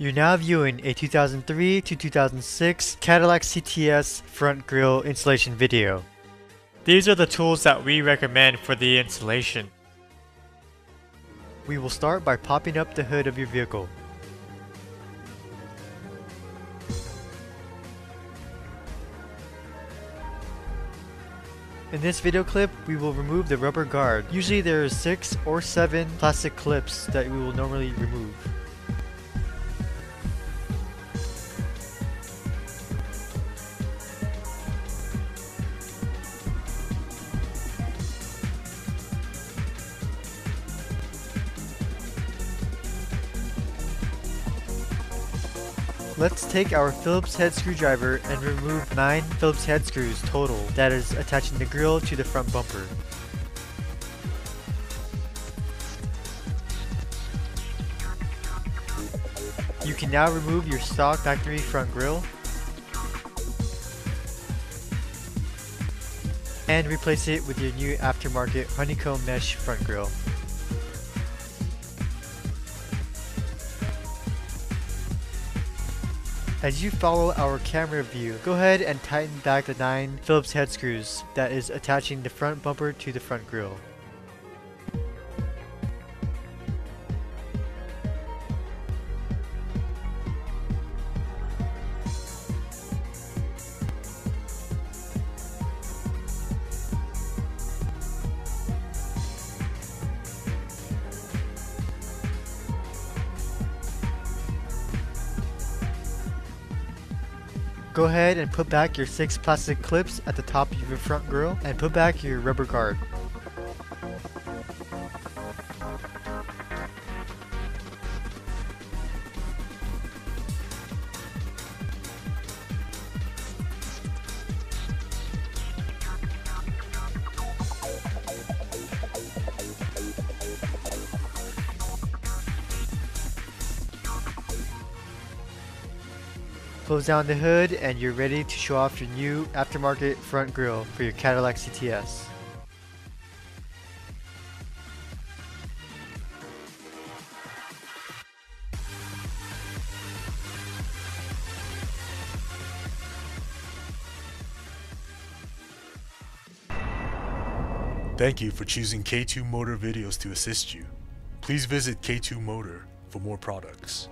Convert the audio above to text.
You're now viewing a 2003 to 2006 Cadillac Cts front grille installation video. These are the tools that we recommend for the installation. We will start by popping up the hood of your vehicle. In this video clip, we will remove the rubber guard. Usually there are 6 or 7 plastic clips that we will normally remove. Let's take our Phillips head screwdriver and remove 9 Phillips head screws total, that is attaching the grille to the front bumper. You can now remove your stock factory front grille and replace it with your new aftermarket Honeycome mesh front grille. As you follow our camera view, go ahead and tighten back the 9 Phillips head screws that is attaching the front bumper to the front grille. Go ahead and put back your 6 plastic clips at the top of your front grille and put back your rubber guard. Close down the hood and you're ready to show off your new aftermarket front grille for your Cadillac Cts. Thank you for choosing K2 Motor Videos to assist you. Please visit K2 Motor for more products.